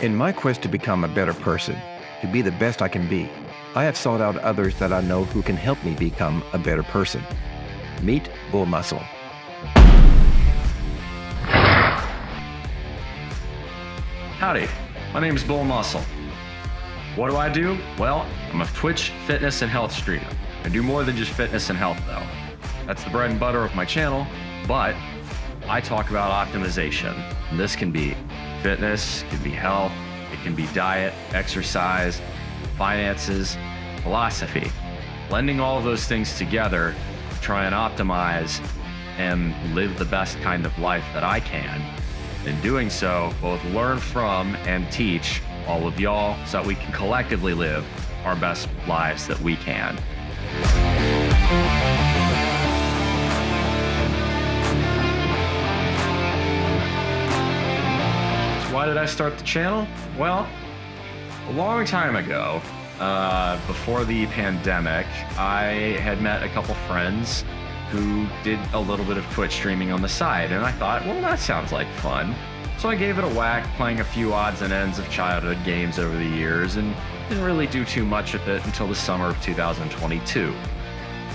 In my quest to become a better person, to be the best I can be, I have sought out others that I know who can help me become a better person. Meet BullMuscle. Howdy, my name is BullMuscle. What do I do? Well, I'm a Twitch fitness and health streamer. I do more than just fitness and health though. That's the bread and butter of my channel, but I talk about optimization. And this can be fitness, it can be health, it can be diet, exercise, finances, philosophy. Blending all of those things together, try and optimize and live the best kind of life that I can. In doing so, both learn from and teach all of y'all so that we can collectively live our best lives that we can. Why did I start the channel? Well, a long time ago, before the pandemic, I had met a couple friends who did a little bit of Twitch streaming on the side, and I thought, well, that sounds like fun. So I gave it a whack, playing a few odds and ends of childhood games over the years, and didn't really do too much with it until the summer of 2022.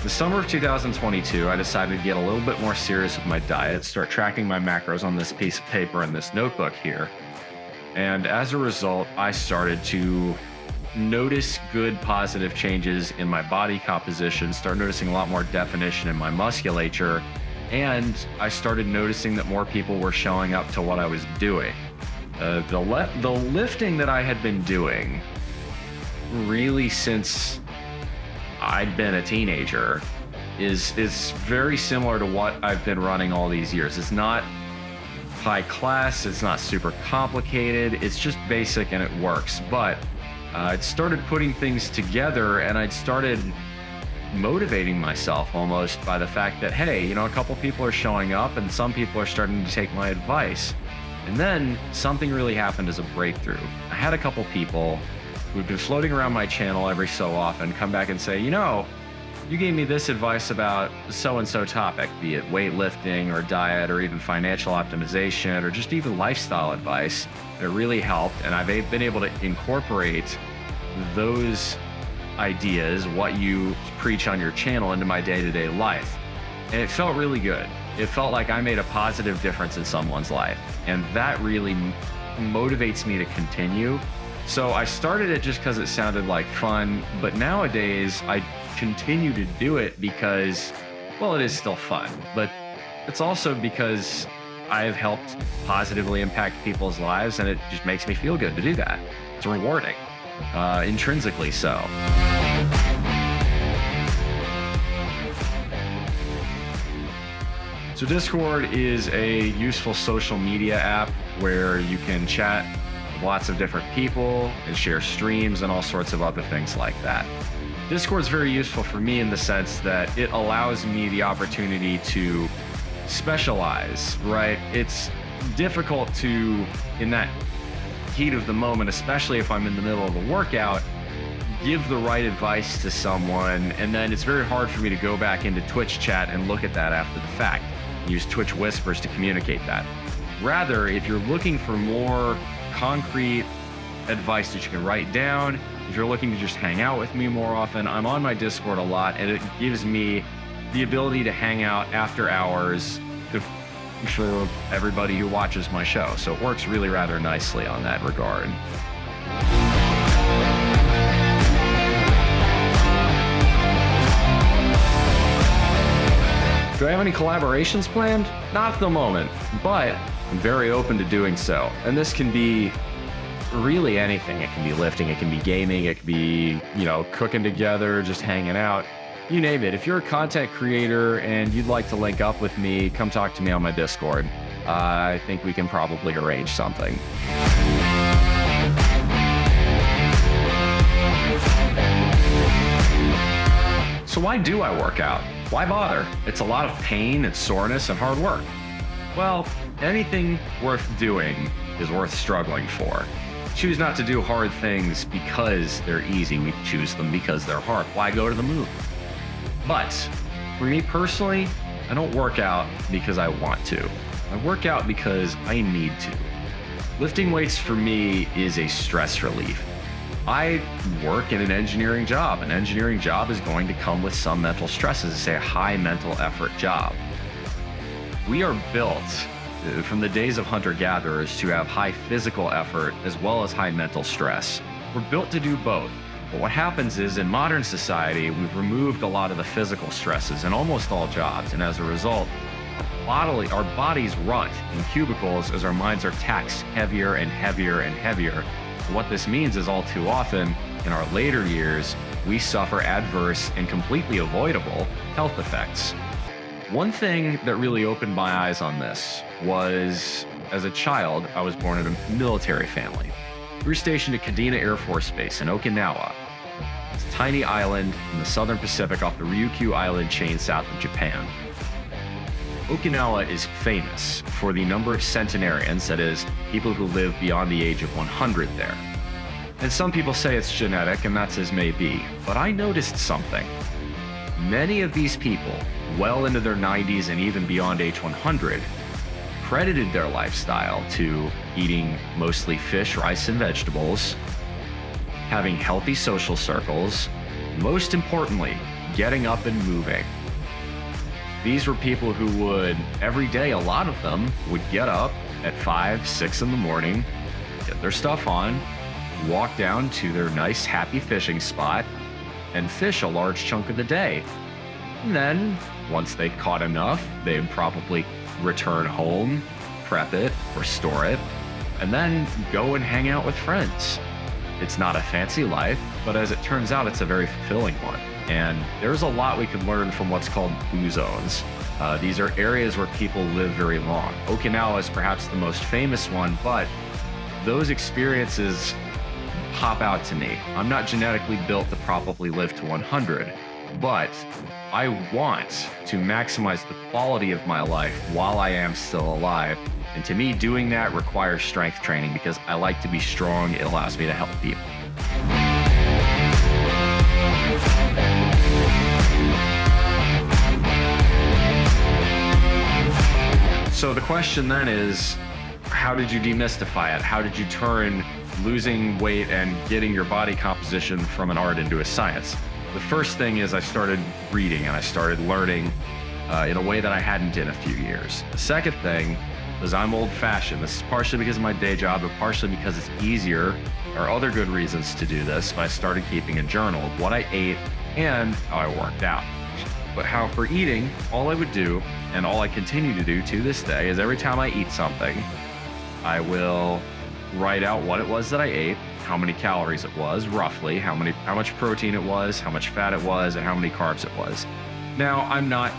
The summer of 2022, I decided to get a little bit more serious with my diet, start tracking my macros on this piece of paper in this notebook here. And as a result, I started to notice good positive changes in my body composition, start noticing a lot more definition in my musculature, and I started noticing that more people were showing up to what I was doing. The lifting that I had been doing really since I'd been a teenager is very similar to what I've been running all these years. It's not high class, it's not super complicated, it's just basic and it works. But I'd started putting things together and I'd started motivating myself almost by the fact that, hey, a couple people are showing up and some people are starting to take my advice. And then something really happened as a breakthrough. I had a couple people who'd been floating around my channel every so often come back and say, you gave me this advice about so-and-so topic, be it weightlifting or diet or even financial optimization or just even lifestyle advice. It really helped, and I've been able to incorporate those ideas, what you preach on your channel, into my day-to-day life. And it felt really good. It felt like I made a positive difference in someone's life, and that really motivates me to continue. So I started it just because it sounded like fun, but nowadays I continue to do it because, well, it is still fun, but it's also because I've helped positively impact people's lives, and it just makes me feel good to do that. It's rewarding, intrinsically so. So Discord is a useful social media app where you can chat with lots of different people and share streams and all sorts of other things like that. Discord is very useful for me in the sense that it allows me the opportunity to specialize, right? It's difficult to, in that heat of the moment, especially if I'm in the middle of a workout, give the right advice to someone, and then it's very hard for me to go back into Twitch chat and look at that after the fact. Use Twitch whispers to communicate that. Rather, if you're looking for more concrete advice that you can write down, if you're looking to just hang out with me more often, I'm on my Discord a lot, and it gives me the ability to hang out after hours with everybody who watches my show. So it works really rather nicely on that regard. Do I have any collaborations planned? Not at the moment, but I'm very open to doing so. And this can be really anything. It can be lifting, it can be gaming, it can be, cooking together, just hanging out. You name it. If you're a content creator and you'd like to link up with me, come talk to me on my Discord. I think we can probably arrange something. So why do I work out? Why bother? It's a lot of pain and soreness and hard work. Well, anything worth doing is worth struggling for. Choose not to do hard things because they're easy. We choose them because they're hard. Why go to the moon? But for me personally, I don't work out because I want to. I work out because I need to. Lifting weights for me is a stress relief. I work in an engineering job. An engineering job is going to come with some mental stresses. It's a high mental effort job. We are built from the days of hunter-gatherers to have high physical effort as well as high mental stress. We're built to do both. But what happens is in modern society, we've removed a lot of the physical stresses in almost all jobs. And as a result, our bodies rot in cubicles as our minds are taxed heavier and heavier and heavier. What this means is all too often in our later years, we suffer adverse and completely avoidable health effects. One thing that really opened my eyes on this was, as a child, I was born in a military family. We were stationed at Kadena Air Force Base in Okinawa. It's a tiny island in the southern Pacific off the Ryukyu Island chain south of Japan. Okinawa is famous for the number of centenarians, that is, people who live beyond the age of 100 there. And some people say it's genetic, and that's as may be. But I noticed something. Many of these people, well into their 90s and even beyond age 100, credited their lifestyle to eating mostly fish, rice, and vegetables, having healthy social circles, most importantly, getting up and moving. These were people who would, every day, a lot of them would get up at 5, 6 in the morning, get their stuff on, walk down to their nice, happy fishing spot, and fish a large chunk of the day. And then, once they'd caught enough, they'd probably return home, prep it, or store it, and then go and hang out with friends. It's not a fancy life, but as it turns out, it's a very fulfilling one. And there's a lot we can learn from what's called blue zones. These are areas where people live very long. Okinawa is perhaps the most famous one, but those experiences pop out to me. I'm not genetically built to probably live to 100, but I want to maximize the quality of my life while I am still alive. And to me, doing that requires strength training because I like to be strong. It allows me to help people. So the question then is, how did you demystify it? How did you turn losing weight and getting your body composition from an art into a science? The first thing is I started reading and I started learning in a way that I hadn't in a few years. The second thing is I'm old-fashioned. This is partially because of my day job, but partially because it's easier. There are other good reasons to do this, but I started keeping a journal of what I ate and how I worked out. But how for eating, all I would do, and all I continue to do to this day, is every time I eat something, I will write out what it was that I ate, how many calories it was, roughly, how much protein it was, how much fat it was, and how many carbs it was. Now, I'm not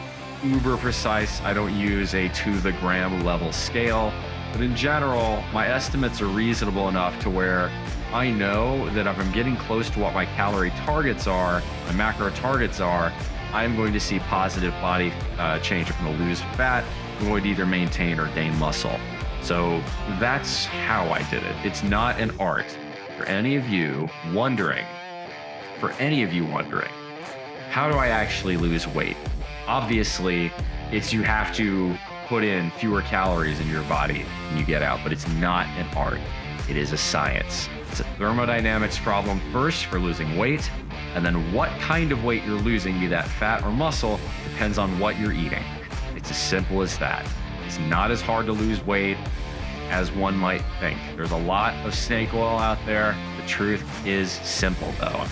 uber precise. I don't use a to the gram level scale, but in general, my estimates are reasonable enough to where I know that if I'm getting close to what my calorie targets are, my macro targets are, I'm going to see positive body change. If I'm going to lose fat, I'm going to either maintain or gain muscle. So that's how I did it. It's not an art. For any of you wondering, how do I actually lose weight? Obviously, you have to put in fewer calories in your body when you get out, but it's not an art. It is a science. It's a thermodynamics problem first for losing weight, and then what kind of weight you're losing, be that fat or muscle, depends on what you're eating. It's as simple as that. It's not as hard to lose weight as one might think. There's a lot of snake oil out there. The truth is simple, though.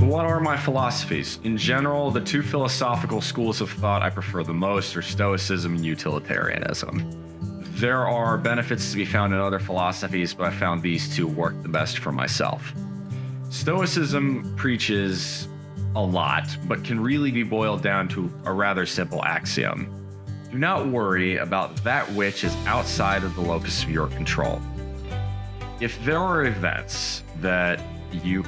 What are my philosophies? In general, the two philosophical schools of thought I prefer the most are Stoicism and Utilitarianism. There are benefits to be found in other philosophies, but I found these two work the best for myself. Stoicism preaches a lot, but can really be boiled down to a rather simple axiom. Do not worry about that which is outside of the locus of your control. If there are events that you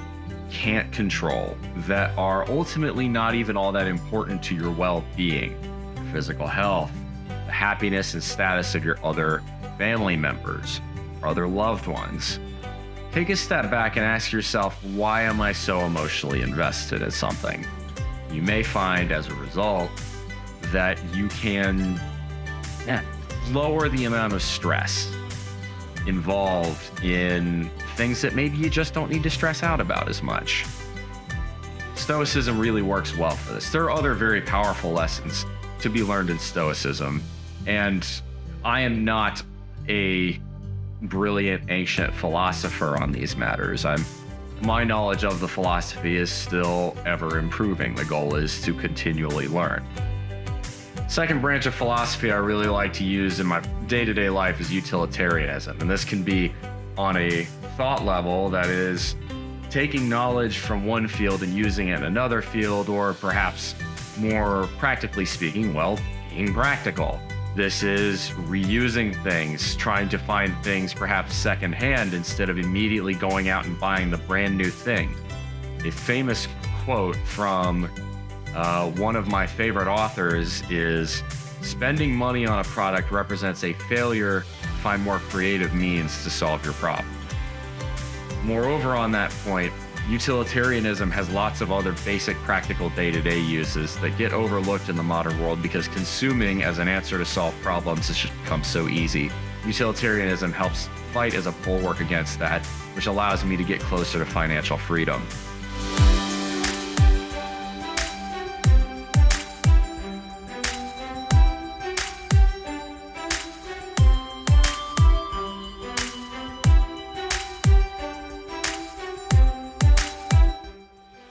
can't control, that are ultimately not even all that important to your well-being, your physical health, the happiness and status of your other family members or other loved ones, take a step back and ask yourself, why am I so emotionally invested in something? You may find as a result that you can lower the amount of stress involved in things that maybe you just don't need to stress out about as much. Stoicism really works well for this. There are other very powerful lessons to be learned in Stoicism, and I am not a brilliant ancient philosopher on these matters. My knowledge of the philosophy is still ever improving. The goal is to continually learn. Second branch of philosophy I really like to use in my day-to-day life is utilitarianism. And this can be on a thought level, that is taking knowledge from one field and using it in another field, or perhaps more practically speaking, being practical. This is reusing things, trying to find things perhaps secondhand instead of immediately going out and buying the brand new thing. A famous quote from one of my favorite authors is, "Spending money on a product represents a failure to find more creative means to solve your problem." Moreover, on that point, utilitarianism has lots of other basic practical day-to-day uses that get overlooked in the modern world because consuming as an answer to solve problems has just become so easy. Utilitarianism helps fight as a bulwark against that, which allows me to get closer to financial freedom.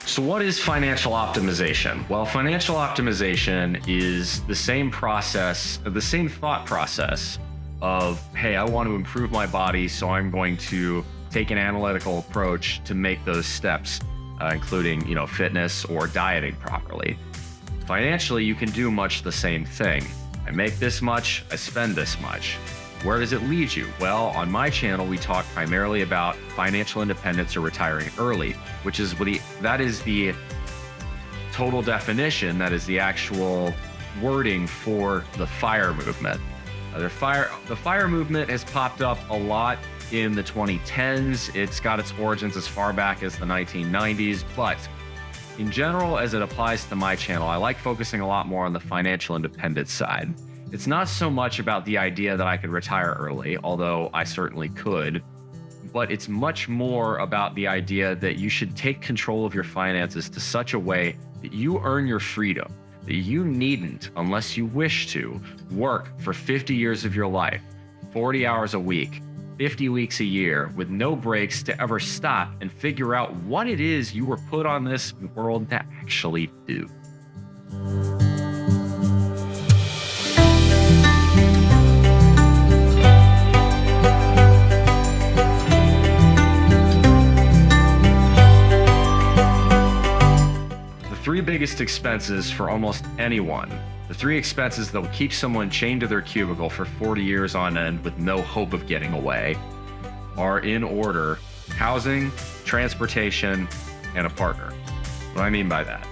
So what is financial optimization? Well, financial optimization is the same process, the same thought process of, hey, I want to improve my body, so I'm going to take an analytical approach to make those steps, including, fitness or dieting properly. Financially, you can do much the same thing. I make this much, I spend this much. Where does it lead you? Well, on my channel, we talk primarily about financial independence or retiring early, which is that is the total definition, that is the actual wording for the FIRE movement. The FIRE movement has popped up a lot in the 2010s. It's got its origins as far back as the 1990s, but in general, as it applies to my channel, I like focusing a lot more on the financial independence side. It's not so much about the idea that I could retire early, although I certainly could, but it's much more about the idea that you should take control of your finances to such a way that you earn your freedom, that you needn't, unless you wish to, work for 50 years of your life, 40 hours a week, 50 weeks a year, with no breaks to ever stop and figure out what it is you were put on this world to actually do. Three biggest expenses for almost anyone, the three expenses that will keep someone chained to their cubicle for 40 years on end with no hope of getting away, are in order: housing, transportation, and a partner. What do I mean by that?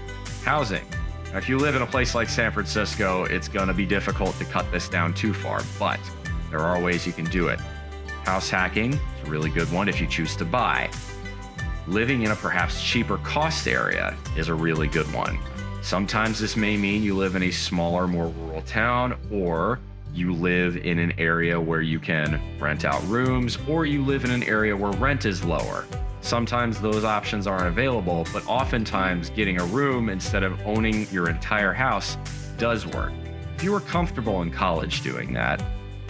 Housing. Now, if you live in a place like San Francisco, it's going to be difficult to cut this down too far, but there are ways you can do it. House hacking is a really good one if you choose to buy. Living in a perhaps cheaper cost area is a really good one. Sometimes this may mean you live in a smaller, more rural town, or you live in an area where you can rent out rooms, or you live in an area where rent is lower. Sometimes those options aren't available, but oftentimes getting a room instead of owning your entire house does work. If you were comfortable in college doing that,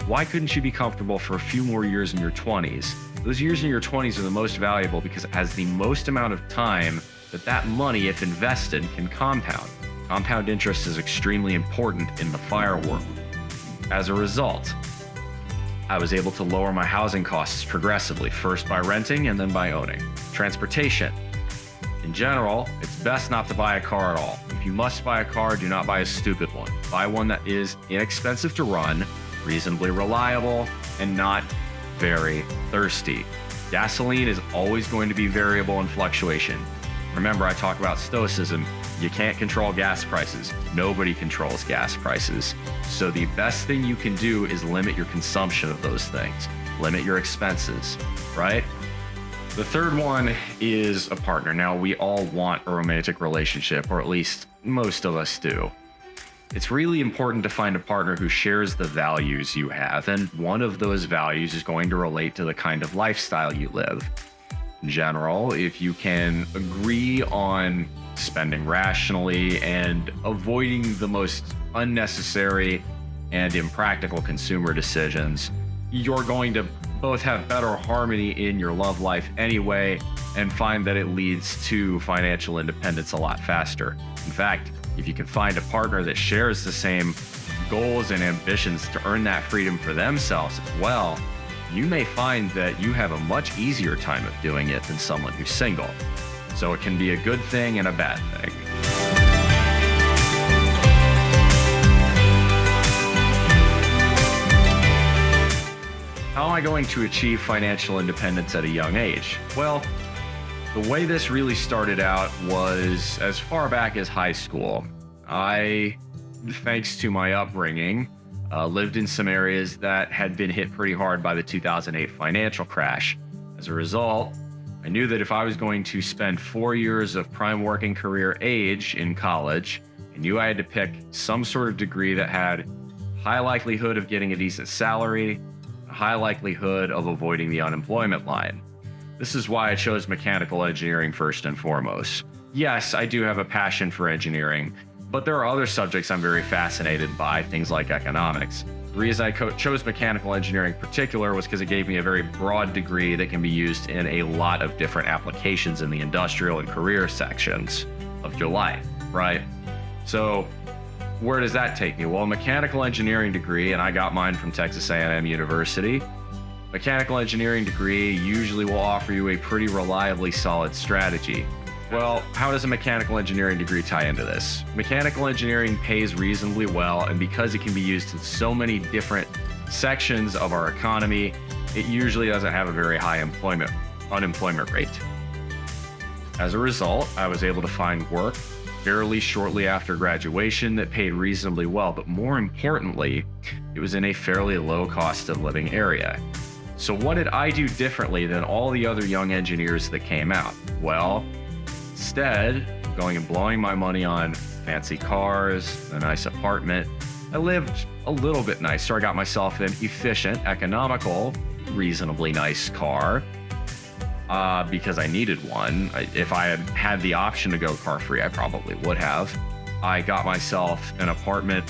why couldn't you be comfortable for a few more years in your 20s? Those years in your 20s are the most valuable because it has the most amount of time that money, if invested, can compound. Compound interest is extremely important in the FIRE world. As a result, I was able to lower my housing costs progressively, first by renting and then by owning. Transportation. In general, it's best not to buy a car at all. If you must buy a car, do not buy a stupid one. Buy one that is inexpensive to run, reasonably reliable, and not very thirsty. Gasoline is always going to be variable in fluctuation. Remember, I talk about Stoicism. You can't control gas prices. Nobody controls gas prices. So the best thing you can do is limit your consumption of those things. Limit your expenses, right? The third one is a partner. Now, we all want a romantic relationship, or at least most of us do. It's really important to find a partner who shares the values you have, and one of those values is going to relate to the kind of lifestyle you live. In general, if you can agree on spending rationally and avoiding the most unnecessary and impractical consumer decisions, you're going to both have better harmony in your love life anyway, and find that it leads to financial independence a lot faster. In fact, if you can find a partner that shares the same goals and ambitions to earn that freedom for themselves as well, you may find that you have a much easier time of doing it than someone who's single. So it can be a good thing and a bad thing. How am I going to achieve financial independence at a young age? Well, the way this really started out was as far back as high school. I, thanks to my upbringing, lived in some areas that had been hit pretty hard by the 2008 financial crash. As a result, I knew that if I was going to spend 4 years of prime working career age in college, I knew I had to pick some sort of degree that had high likelihood of getting a decent salary, a high likelihood of avoiding the unemployment line. This is why I chose mechanical engineering first and foremost. Yes, I do have a passion for engineering, but there are other subjects I'm very fascinated by, things like economics. The reason I chose mechanical engineering in particular was because it gave me a very broad degree that can be used in a lot of different applications in the industrial and career sections of your life, right? So where does that take me? Well, a mechanical engineering degree, and I got mine from Texas A&M University. Mechanical engineering degree usually will offer you a pretty reliably solid strategy. Well, how does a mechanical engineering degree tie into this? Mechanical engineering pays reasonably well, and because it can be used in so many different sections of our economy, it usually doesn't have a very high unemployment rate. As a result, I was able to find work fairly shortly after graduation that paid reasonably well, but more importantly, it was in a fairly low cost of living area. So what did I do differently than all the other young engineers that came out? Well, instead of going and blowing my money on fancy cars, a nice apartment, I lived a little bit nicer. I got myself an efficient, economical, reasonably nice car because I needed one. If I had had the option to go car free, I probably would have. I got myself an apartment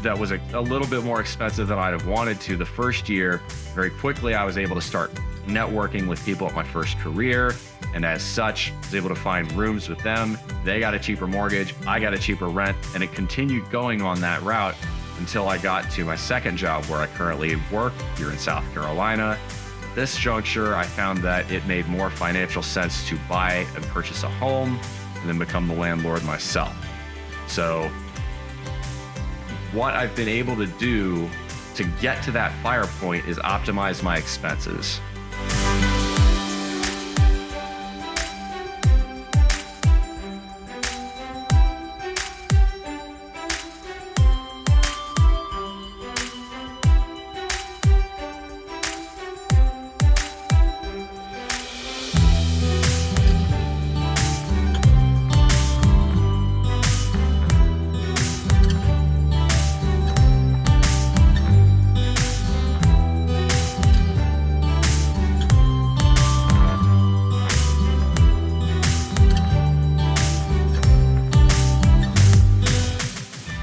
that was a little bit more expensive than I'd have wanted to the first year. Very quickly, I was able to start networking with people at my first career, and as such, I was able to find rooms with them. They got a cheaper mortgage, I got a cheaper rent, and it continued going on that route until I got to my second job where I currently work here in South Carolina. At this juncture, I found that it made more financial sense to buy and purchase a home and then become the landlord myself. So what I've been able to do to get to that fire point is optimize my expenses.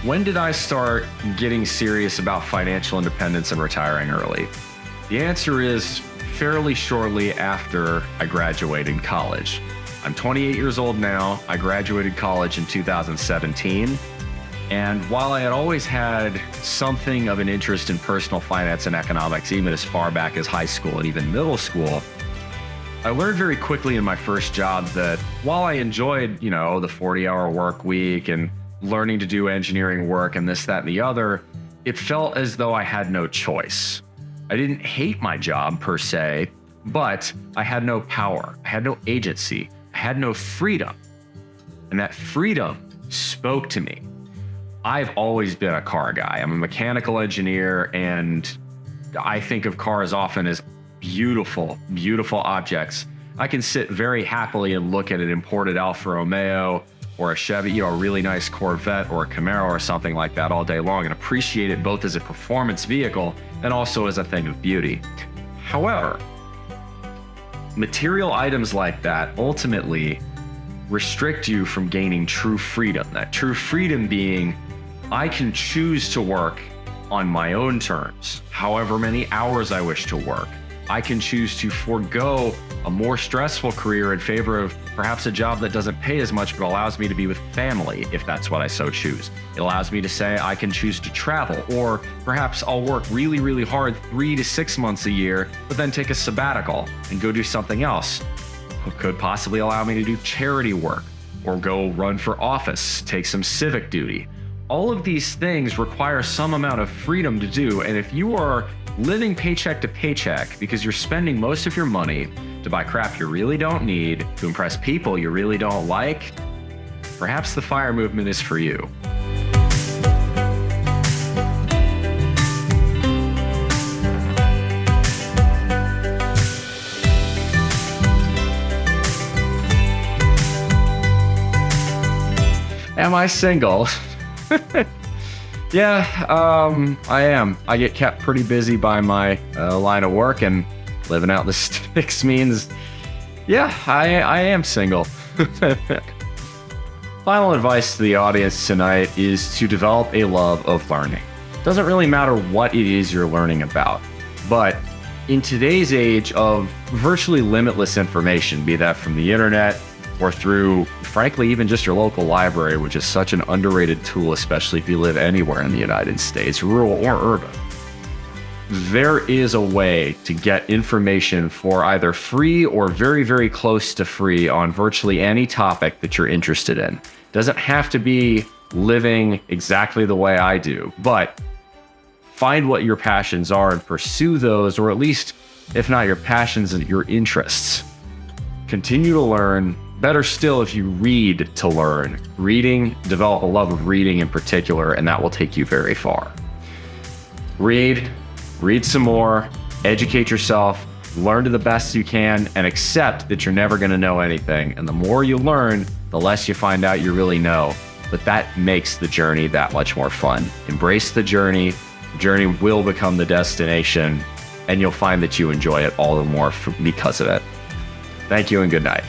When did I start getting serious about financial independence and retiring early? The answer is fairly shortly after I graduated college. I'm 28 years old now. I graduated college in 2017. And while I had always had something of an interest in personal finance and economics, even as far back as high school and even middle school, I learned very quickly in my first job that while I enjoyed, the 40-hour work week and learning to do engineering work and this, that, and the other, it felt as though I had no choice. I didn't hate my job per se, but I had no power. I had no agency. I had no freedom. And that freedom spoke to me. I've always been a car guy. I'm a mechanical engineer, and I think of cars often as beautiful, beautiful objects. I can sit very happily and look at an imported Alfa Romeo or a Chevy, a really nice Corvette or a Camaro or something like that all day long and appreciate it both as a performance vehicle and also as a thing of beauty. However, material items like that ultimately restrict you from gaining true freedom. That true freedom being, I can choose to work on my own terms, however many hours I wish to work. I can choose to forego a more stressful career in favor of perhaps a job that doesn't pay as much but allows me to be with family if that's what I so choose. It allows me to say I can choose to travel, or perhaps I'll work really, really hard 3 to 6 months a year, but then take a sabbatical and go do something else. It could possibly allow me to do charity work or go run for office, take some civic duty. All of these things require some amount of freedom to do, and if you are living paycheck to paycheck because you're spending most of your money to buy crap you really don't need, to impress people you really don't like, perhaps the FIRE movement is for you. Am I single? Yeah, I am. I get kept pretty busy by my line of work, and living out the sticks means, yeah, I am single. Final advice to the audience tonight is to develop a love of learning. Doesn't really matter what it is you're learning about, but in today's age of virtually limitless information, be that from the internet or through, frankly, even just your local library, which is such an underrated tool, especially if you live anywhere in the United States, rural or urban, there is a way to get information for either free or very, very close to free on virtually any topic that you're interested in. Doesn't have to be living exactly the way I do, but find what your passions are and pursue those, or at least, if not your passions, your interests. Continue to learn. Better still, if you read to learn. Reading, develop a love of reading in particular, and that will take you very far. Read some more, educate yourself, learn to the best you can, and accept that you're never going to know anything. And the more you learn, the less you find out you really know. But that makes the journey that much more fun. Embrace the journey. The journey will become the destination, and you'll find that you enjoy it all the more because of it. Thank you and good night.